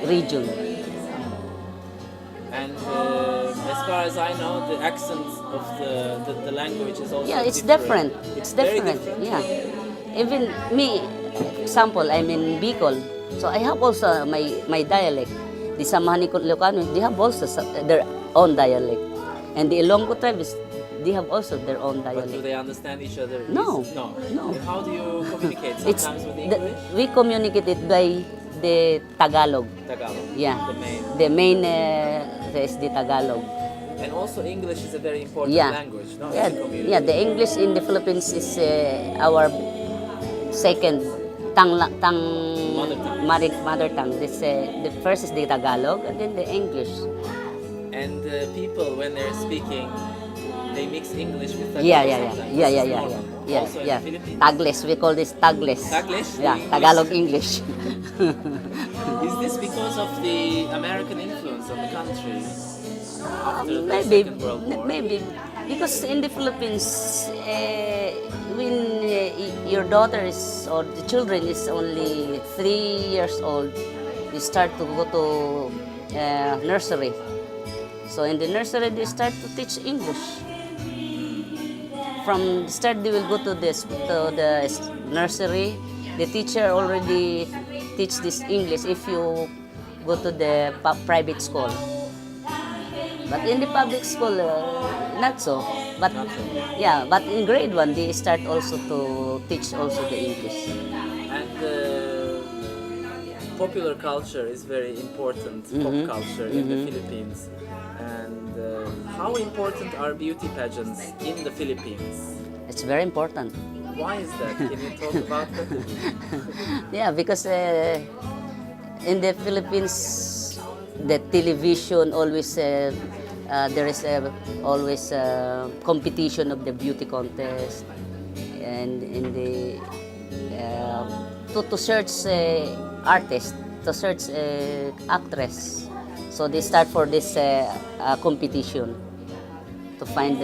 region. And as far as I know, the accent of the language is also Yeah, it's different. different. It's very different. different. Yeah. Even me, example, I'm in Bicol, so I have also my dialect. The Samani Ilocano, they have also their own dialect, and the Ilonggo tribes, they have also their own But do dialect. they understand each other? No, No. no. And how do you communicate? It's Sometimes with English? we communicate it by the Tagalog. Tagalog. Yeah, The main. the main is the Tagalog. And also English is a very important Yeah, language, no? yeah, In the community. yeah. The English in the Philippines is our second Mother tongue. mother tongue. This the first is the Tagalog and then the English. And people, when they're speaking, they mix English with Tagalog. Yeah, yeah, yeah, sometimes. yeah, This yeah, is yeah, normal. yeah, yeah, Also in yeah. the Philippines. Taglish, we call this Taglish. Taglish? Yeah, English. Tagalog English. Is this because of the American influence on the country after the Maybe, Second World War? maybe because in the Philippines, when your daughter is or the children is only 3 years old, you start to go to nursery. So in the nursery, they start to teach English. From the start, they will go to the nursery. The teacher already teach this English if you go to the private school. But in the public school, not so. But Not so. yeah, but in grade 1, they start also to teach also the English. And popular culture is very important, pop culture in the Philippines. And how important are beauty pageants in the Philippines? It's very important. Why is that? Can you talk about that? Yeah, because in the Philippines, the television always there is always competition of the beauty contest, and in the to search artist, to search actress. So they start for this competition to find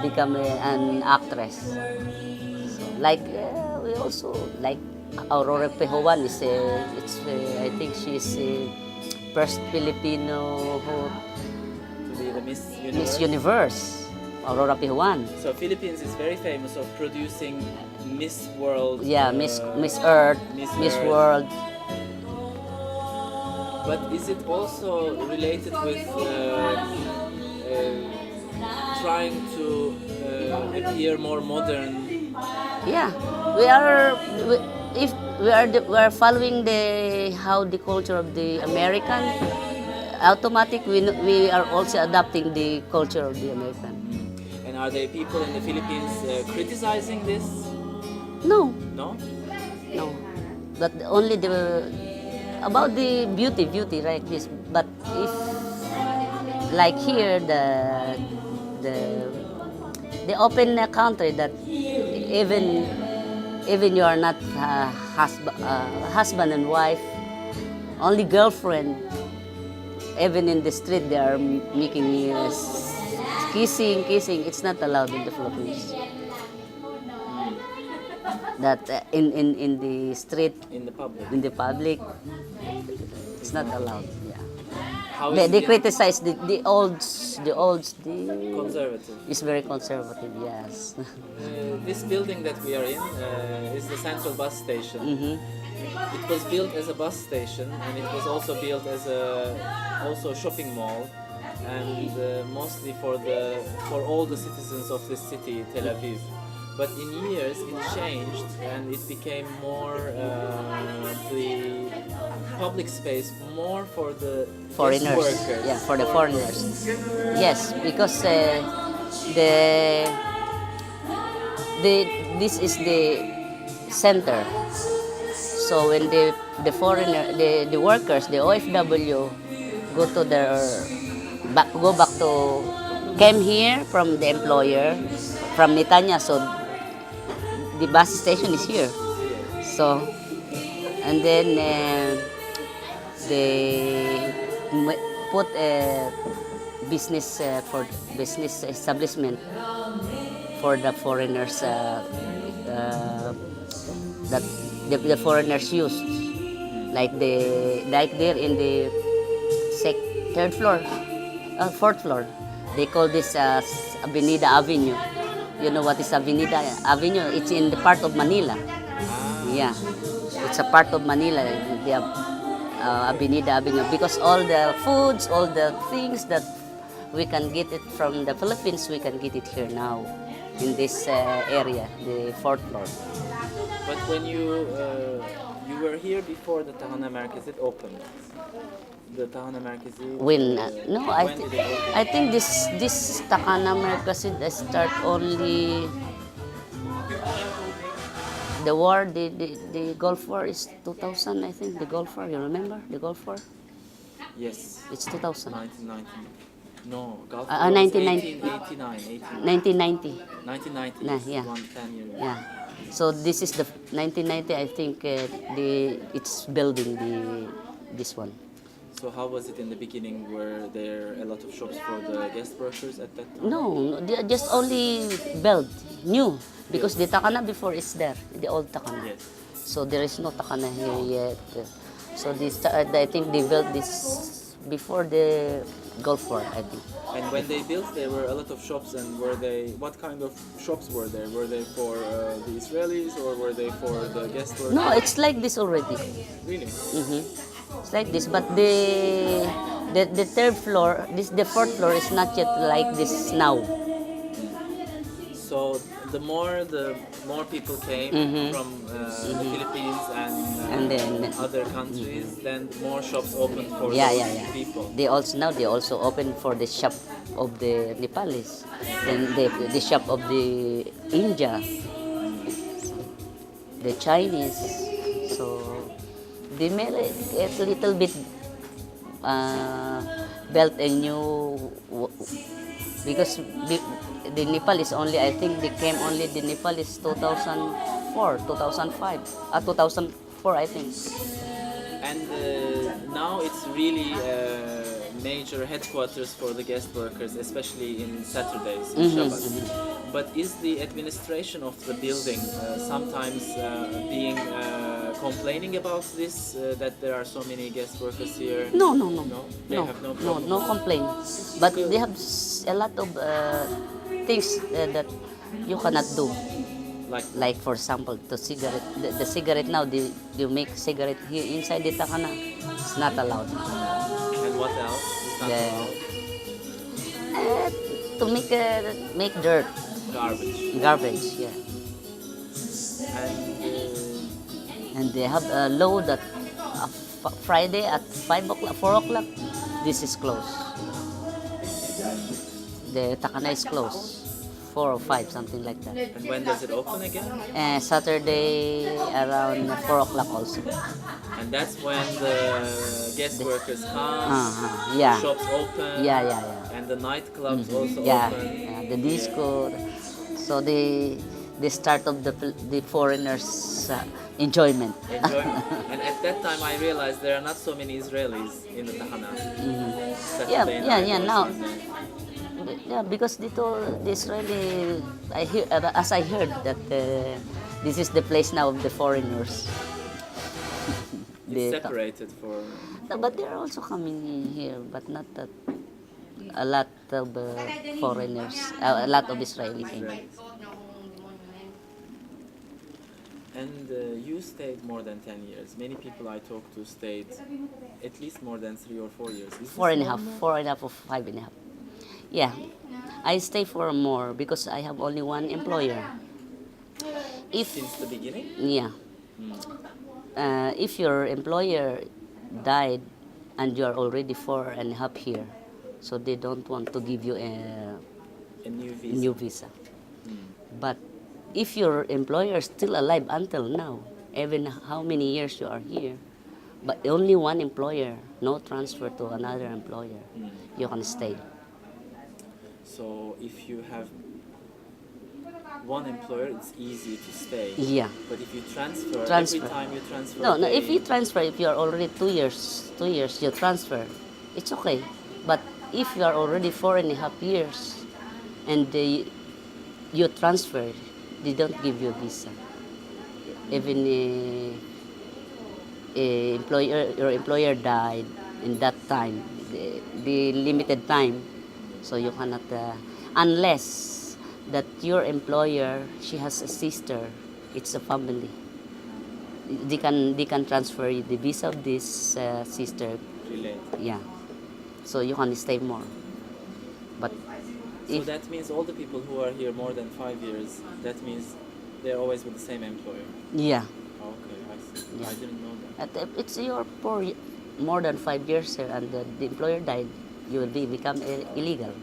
become an actress. Like we also like Aurora Pejuan is I think she's first Filipino who To be the Miss Universe? Miss Universe, Aurora Pejuan. So Philippines is very famous of producing Miss World. Yeah, Miss Earth, Miss Earth. World. But is it also related with trying to appear more modern? Yeah, if we are following the how the culture of the American, automatic we are also adopting the culture of the American. And are there people in the Philippines criticizing this? No, No? no, but only about the beauty like this. But if like here the open country that even you are not husband and wife, only girlfriend, even in the street they are making kissing. It's not allowed in the Philippines. That in the street, In the public? in the public, it's not allowed. Yeah. How is They it criticize the olds. conservative? It's very conservative. Yes. This building that we are in is the central bus station. It was built as a bus station, and it was also built as a shopping mall, and mostly for all the citizens of this city, Tel Aviv. But in years it changed, and it became more the public space more for the Foreigners. guest workers. Yeah, for the foreigners. Yes, because this is the center. So when the foreigner, the workers, the OFW go to go back to came here from the employer from Netanya, so the bus station is here. So and then they put a business for business establishment for the foreigners that the foreigners use, like there in the third floor, fourth floor. They call this Avenida Avenue. You know what is Avenida Avenue? It's in the part of Manila. Yeah, it's a part of Manila. They have Avenida Avenue because all the foods, all the things that we can get it from the Philippines, we can get it here now in this area, the fourth floor. But when you were here before the Tachana Merkazit opened, the Tachana Merkazit. When no, when did it open? I think this Takana Merkazit start only the war, the Gulf War is 2000, I think. The Gulf War, you remember the Gulf War? Yes. It's 2000. 1990. No, Gulf Uh, War was 1990. 1989. 1990. 1990 Nah, is yeah. 10 years. Yeah. So this is the 1990. I think it's building this one. So how was it in the beginning? Were there a lot of shops for the guest workers at that time? No, they just only build new because the Takana before is there, the old Takana. Yes. So there is no Takana here yet. So this, I think they built this before the Gulf War, I think. And when they built, there were a lot of shops. And were they? What kind of shops were there? Were they for the Israelis or were they for the guest workers? No, it's like this already. Really? It's like this, but the third floor, the fourth floor is not yet like this now. So the more people came from the Philippines and then other countries, then more shops opened for Yeah, those yeah, yeah. people. They also open for the shop of the Nepalis, then the shop of the India, the Chinese. So they made a little bit built a new because the Nepal is only, I think they came only the Nepal is 2004, 2005, 2004 I think. And now it's really major headquarters for the guest workers, especially in Saturdays, in Shabbat. But is the administration of the building sometimes being complaining about this, that there are so many guest workers here? No, They have no problem. no complaint. But they have a lot of things that you cannot do. Like for example, the cigarette now, they make cigarette here inside the Takana. It's not allowed. And what else is not allowed? To make dirt, Garbage. yeah. And And they have a law that Friday at 5 o'clock, 4 o'clock, this is closed. The Takana is closed. 4 or 5, something like that. and when does it open again? Saturday around 4 o'clock also. And that's when the guest workers come, Yeah. shops open, Yeah. and the nightclubs also Yeah, open. the disco. So the start of the foreigners' enjoyment. Enjoyment. And at that time, I realized there are not so many Israelis in the Tahana. Saturday night or Now. Sunday. Yeah, because the Israeli, as I heard that this is the place now of the foreigners. It's separated for. But they are also coming in here, but not that a lot of foreigners, a lot of Israeli came. And you stayed more than 10 years. Many people I talked to stayed at least more than 3 or 4 years. Is this 4.5 normal? or 5.5. Yeah, I stay for more because I have only one employer. Since the beginning? Yeah. If your employer died and you are already 4.5 here, so they don't want to give you a new visa. visa. But if your employer is still alive until now, even how many years you are here, but only one employer, no transfer to another employer, you can stay. So if you have one employer, it's easy to stay. Yeah. But if you transfer, Transfer. every time you transfer, No, they- if you transfer, if you are already 2 years, you transfer, it's okay. But if you are already 4.5 years and you transfer, they don't give you a visa. Even your employer died in that time, the limited time, so you cannot, unless that your employer, she has a sister, it's a family. They can transfer the visa of this sister, Relate. yeah. So you can stay more. But So if that means all the people who are here more than 5 years, that means they're always with the same employer. yeah, Okay, I see. Yeah. I didn't know that. it's your for more than 5 years, and the employer died, you will become illegal.